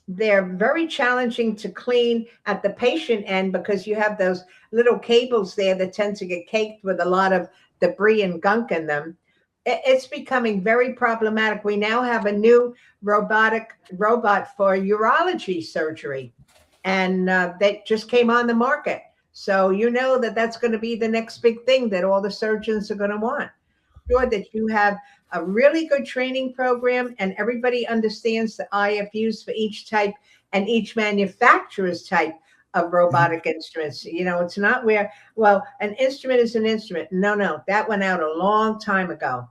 Speaker 2: They're very challenging to clean at the patient end because you have those little cables there that tend to get caked with a lot of debris and gunk in them. It's becoming very problematic. We now have a new robot for urology surgery, and that just came on the market. So that's going to be the next big thing that all the surgeons are going to want. Sure that you have a really good training program and everybody understands the IFUs for each type and each manufacturer's type of robotic instruments. It's not where, an instrument is an instrument. No, that went out a long time ago.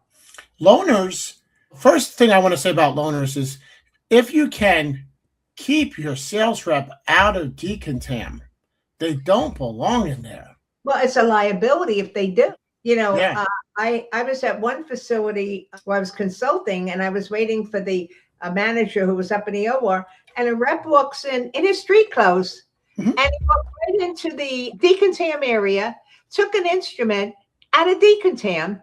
Speaker 1: Loaners, first thing I want to say about loaners is if you can keep your sales rep out of Decontam, they don't belong in there.
Speaker 2: Well, it's a liability if they do. I was at one facility where I was consulting and I was waiting for the manager who was up in the OR, and a rep walks in his street clothes, and he walked right into the Decontam area, took an instrument out of Decontam,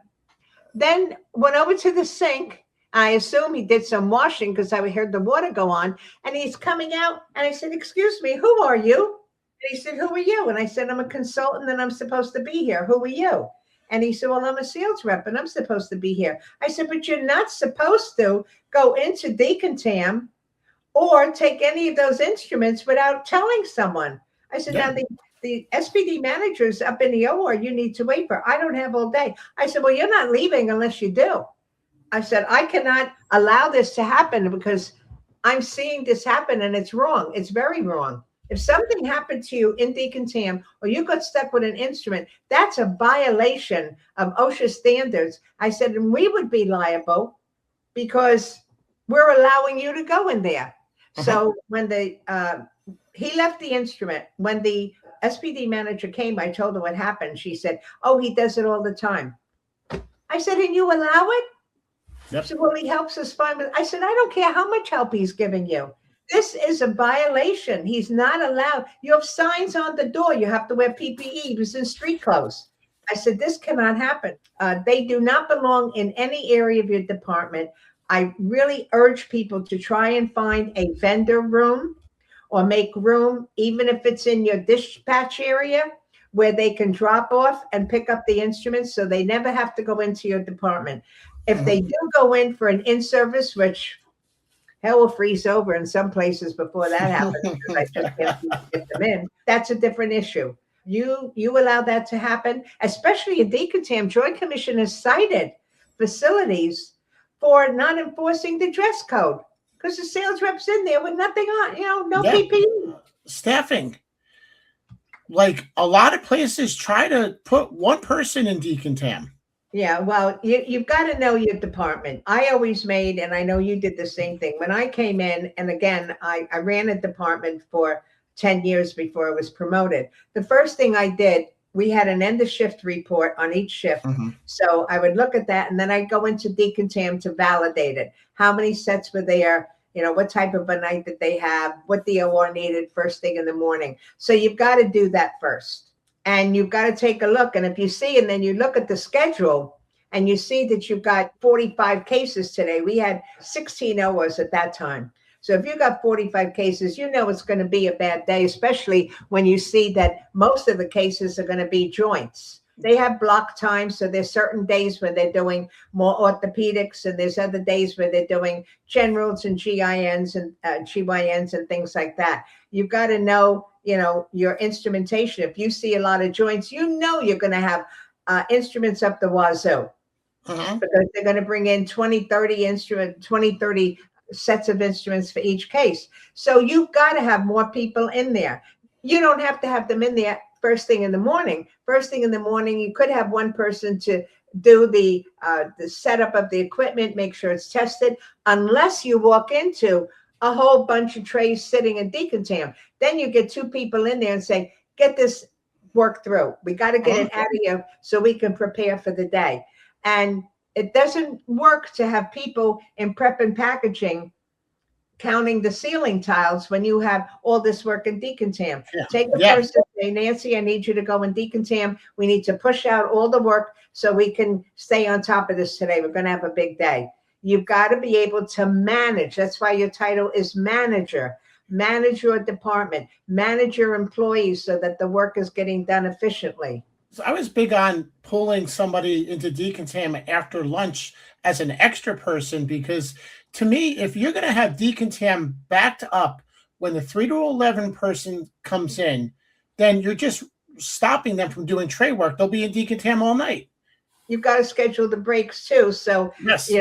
Speaker 2: then went over to the sink. I assume he did some washing because I heard the water go on, and he's coming out, and I said, "Excuse me, who are you?" And he said, "Who are you?" And I said, "I'm a consultant and I'm supposed to be here. Who are you?" And he said, "Well, I'm a sales rep and I'm supposed to be here." I said, "But you're not supposed to go into Decontam or take any of those instruments without telling someone." I said, "Now the SPD managers up in the OR, you need to wait for. I don't have all day." I said, "Well, you're not leaving unless you do." I said, "I cannot allow this to happen because I'm seeing this happen and it's wrong. It's very wrong. If something happened to you in Decontam or you got stuck with an instrument, that's a violation of OSHA standards." I said, "And we would be liable because we're allowing you to go in there." So when he left the instrument, when the SPD manager came, I told her what happened. She said, "Oh, he does it all the time." I said, "And you allow it?" She said, "Well, he helps us find." I said, "I don't care how much help he's giving you. This is a violation. He's not allowed. You have signs on the door. You have to wear PPE. He was in street clothes." I said, "This cannot happen." They do not belong in any area of your department. I really urge people to try and find a vendor room or make room, even if it's in your dispatch area, where they can drop off and pick up the instruments so they never have to go into your department. If they do go in for an in-service, which hell will freeze over in some places before that happens because I just can't get them in, that's a different issue. You allow that to happen, especially in Decontam. Joint Commission has cited facilities for not enforcing the dress code because the sales reps in there with nothing on, no PPE.
Speaker 1: Staffing. Like a lot of places try to put one person in Decontam.
Speaker 2: Yeah, well, you've got to know your department. I always made, and I know you did the same thing. When I came in, and again, I ran a department for 10 years before I was promoted. The first thing I did, we had an end of shift report on each shift. So I would look at that, and then I'd go into Decontam to validate it. How many sets were there? What type of a night did they have? What the OR needed first thing in the morning. So you've got to do that first. And you've got to take a look. And if you see, and then you look at the schedule and you see that you've got 45 cases today. We had 16 ORs at that time. So if you got 45 cases, it's going to be a bad day, especially when you see that most of the cases are going to be joints. They have block time. So there's certain days where they're doing more orthopedics, and there's other days where they're doing generals and GINs and GYNs and things like that. You've got to know, your instrumentation. If you see a lot of joints, you're going to have instruments up the wazoo because they're going to bring in 20, 30 sets of instruments for each case. So you've got to have more people in there. You don't have to have them in there first thing in the morning. First thing in the morning, you could have one person to do the setup of the equipment, make sure it's tested, unless you walk into a whole bunch of trays sitting in Decontam. Then you get 2 people in there and say, "Get this work through. We got to get it out of here so we can prepare for the day. And it doesn't work to have people in prep and packaging counting the ceiling tiles when you have all this work in Decontam. Take a person, say, Nancy, I need you to go in Decontam. We need to push out all the work so we can stay on top of this today. We're going to have a big day. You've got to be able to manage. That's why your title is manager. Manage your department, manage your employees so that the work is getting done efficiently.
Speaker 1: So I was big on pulling somebody into Decontam after lunch as an extra person, because to me, if you're going to have Decontam backed up when the 3 to 11 person comes in, then you're just stopping them from doing tray work. They'll be in Decontam all night.
Speaker 2: You've got to schedule the breaks too. So,
Speaker 1: yes,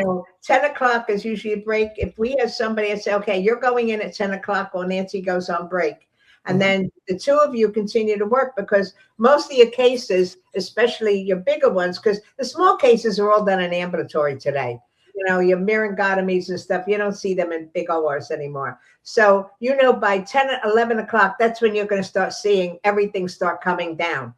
Speaker 2: 10 o'clock is usually a break. If we have somebody that say, okay, you're going in at 10 o'clock while Nancy goes on break. And then the two of you continue to work, because most of your cases, especially your bigger ones, because the small cases are all done in ambulatory today. Your myringotomies and stuff, you don't see them in big ORs anymore. So, by 10, 11 o'clock, that's when you're going to start seeing everything start coming down.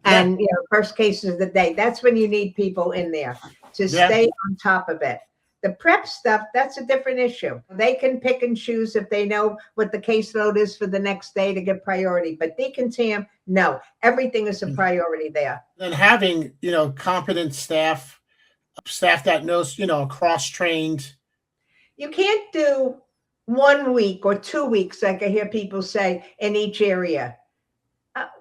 Speaker 2: And, first cases of the day, that's when you need people in there to stay on top of it. The prep stuff, that's a different issue. They can pick and choose if they know what the caseload is for the next day to get priority. But Decontam, no, everything is a priority there.
Speaker 1: And having, competent staff that knows, cross-trained.
Speaker 2: You can't do 1 week or 2 weeks, like I hear people say, in each area.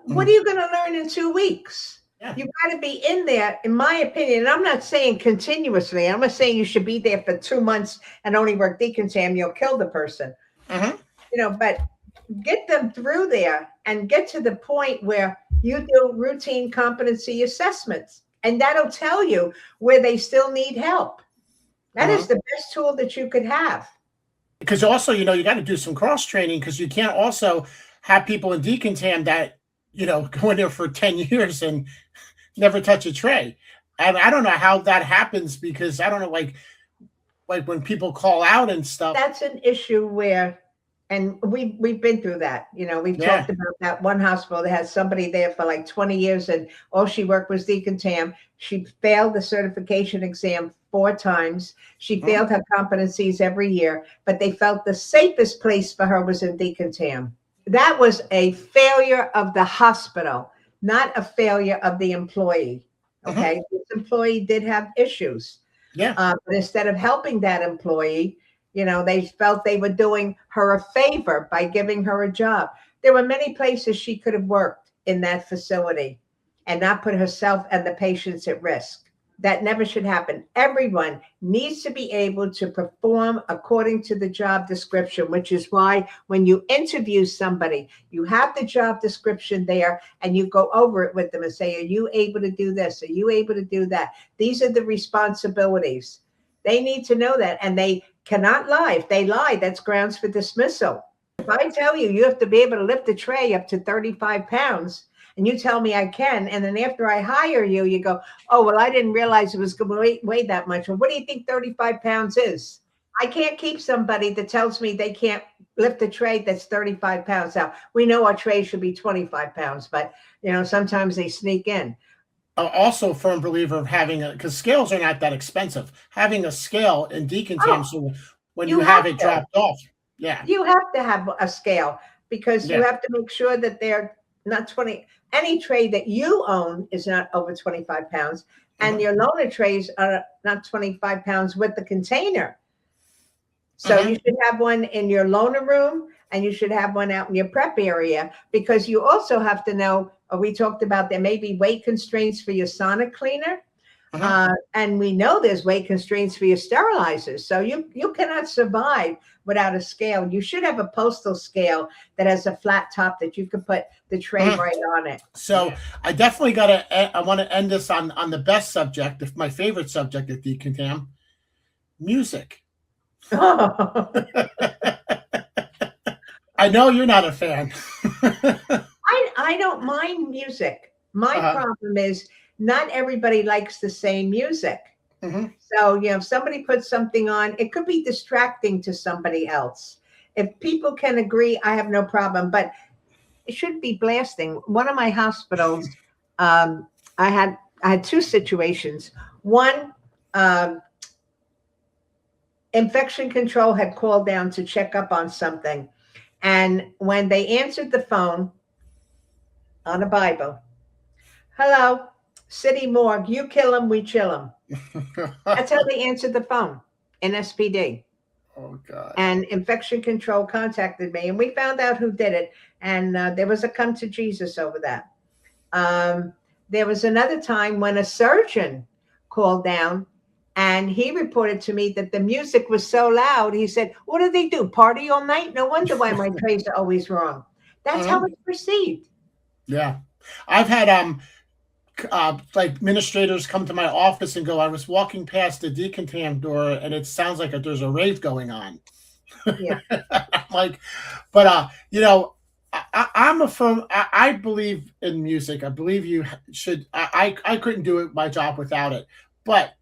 Speaker 2: What are you going to learn in 2 weeks? You've got to be in there, in my opinion. And I'm not saying continuously. I'm not saying you should be there for 2 months and only work Decontam. You'll kill the person. But get them through there and get to the point where you do routine competency assessments. And that'll tell you where they still need help. That is the best tool that you could have.
Speaker 1: Because also, you got to do some cross-training, because you can't also have people in Decontam that, go in there for 10 years and never touch a tray. And I don't know how that happens, because I don't know, like when people call out and stuff.
Speaker 2: That's an issue where, and we've been through that. We've talked about that one hospital that had somebody there for like 20 years and all she worked was Decontam. She failed the certification exam 4 times. She failed her competencies every year, but they felt the safest place for her was in Decontam. That was a failure of the hospital, not a failure of the employee. Okay. This employee did have issues. But instead of helping that employee, they felt they were doing her a favor by giving her a job. There were many places she could have worked in that facility and not put herself and the patients at risk. That never should happen. Everyone needs to be able to perform according to the job description, which is why when you interview somebody, you have the job description there and you go over it with them and say, are you able to do this? Are you able to do that? These are the responsibilities. They need to know that, and they cannot lie. If they lie, that's grounds for dismissal. If I tell you, you have to be able to lift a tray up to 35 pounds, and you tell me I can, and then after I hire you, you go, oh, well, I didn't realize it was going to weigh that much. Well, what do you think 35 pounds is? I can't keep somebody that tells me they can't lift a tray that's 35 pounds out. We know our tray should be 25 pounds, but, sometimes they sneak in.
Speaker 1: Also a firm believer of having because scales are not that expensive. Having a scale in Decontam, so when you have it dropped off.
Speaker 2: You have to have a scale, because you have to make sure that they're not 20. Any tray that you own is not over 25 pounds, and your loaner trays are not 25 pounds with the container. So you should have one in your loaner room, and you should have one out in your prep area, because you also have to know, we talked about there may be weight constraints for your sonic cleaner. And we know there's weight constraints for your sterilizers. So you cannot survive without a scale. You should have a postal scale that has a flat top that you can put the tray right on it.
Speaker 1: So I definitely I want to end this on the best subject, if my favorite subject at Decontam, music. I know you're not a fan.
Speaker 2: I don't mind music. My problem is not everybody likes the same music. So, if somebody puts something on, it could be distracting to somebody else. If people can agree, I have no problem. But it should be blasting. One of my hospitals, I had two situations. One, infection control had called down to check up on something. And when they answered the phone on a Bible, hello, city morgue, you kill him, we chill him. That's how they answered the phone in SPD.
Speaker 1: Oh, God.
Speaker 2: And infection control contacted me, and we found out who did it. And there was a come to Jesus over that. There was another time when a surgeon called down, and he reported to me that the music was so loud. He said, what do they do? Party all night? No wonder why my trays are always wrong. That's how it's perceived.
Speaker 1: Yeah. I've had like administrators come to my office and go, I was walking past the Decontam door and it sounds like there's a rave going on.
Speaker 2: Yeah.
Speaker 1: Like, but you know, I'm a firm. I believe in music. I believe you should. I couldn't do it, my job without it. But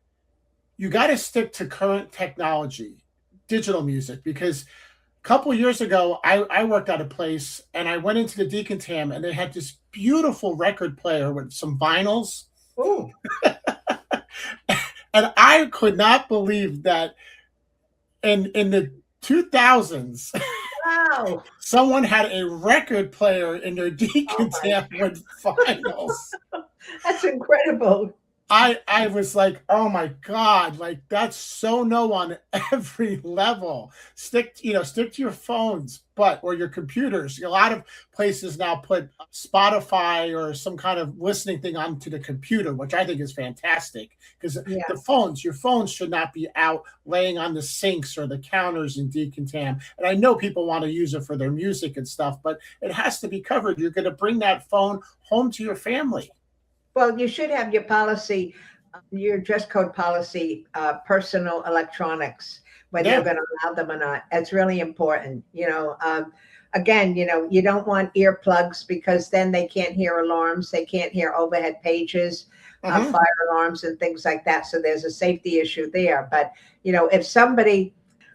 Speaker 1: you got to stick to current technology, digital music, because a couple of years ago, I worked at a place and I went into the Decontam and they had this beautiful record player with some vinyls.
Speaker 2: Ooh.
Speaker 1: And I could not believe that in the 2000s,
Speaker 2: Wow.
Speaker 1: someone had a record player in their Decontam with vinyls.
Speaker 2: That's incredible.
Speaker 1: I was like, oh my God, like that's so no on every level. Stick to your phones, or your computers. A lot of places now put Spotify or some kind of listening thing onto the computer, which I think is fantastic because your phones should not be out laying on the sinks or the counters in Decontam. And I know people want to use it for their music and stuff, but it has to be covered. You're going to bring that phone home to your family.
Speaker 2: Well, you should have your policy, your dress code policy, personal electronics, whether you're going to allow them or not. That's really important. Again, you don't want earplugs because then they can't hear alarms. They can't hear overhead pages, fire alarms and things like that. So there's a safety issue there. But, if somebody,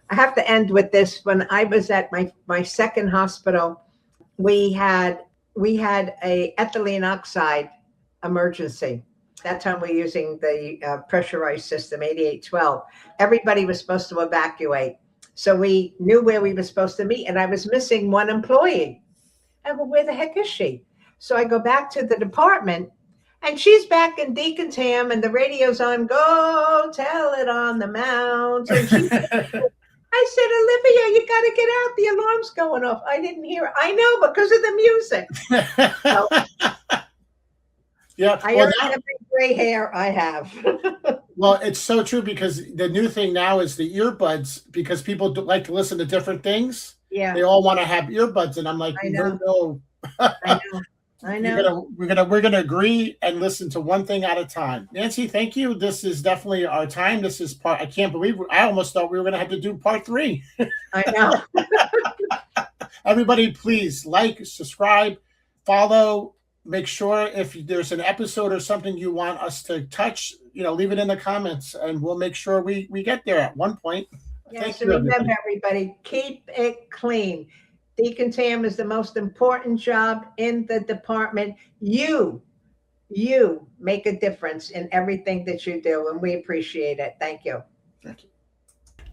Speaker 2: I have to end with this. When I was at my second hospital, we had a ethylene oxide emergency. That time we're using the pressurized system 8812. Everybody was supposed to evacuate. So we knew where we were supposed to meet, and I was missing one employee. And well, where the heck is she? So I go back to the department, and she's back in Decontam, and the radio's on, go tell it on the mountain. I said, Olivia, you got to get out. The alarm's going off. I didn't hear it. I know, because of the music. So,
Speaker 1: yeah,
Speaker 2: every gray hair I have.
Speaker 1: Well, it's so true because the new thing now is the earbuds, because people like to listen to different things.
Speaker 2: Yeah,
Speaker 1: they all want to have earbuds, and I'm like, no.
Speaker 2: I know.
Speaker 1: We're gonna agree and listen to one thing at a time. Nancy, thank you. This is definitely our time. This is I can't believe I almost thought we were gonna have to do part 3.
Speaker 2: I know.
Speaker 1: Everybody, please like, subscribe, follow. Make sure if there's an episode or something you want us to touch, leave it in the comments, and we'll make sure we get there at one point.
Speaker 2: Yes, and remember, everybody, keep it clean. Decontam is the most important job in the department. You make a difference in everything that you do, and we appreciate it. Thank you.
Speaker 1: Thank you.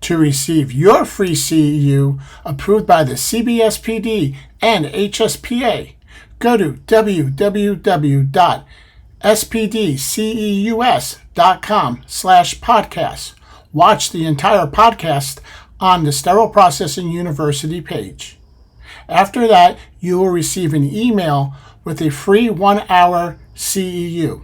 Speaker 1: To receive your free CEU approved by the CBSPD and HSPA, go to www.spdceus.com/podcast. Watch the entire podcast on the Sterile Processing University page. After that, you will receive an email with a free 1-hour CEU.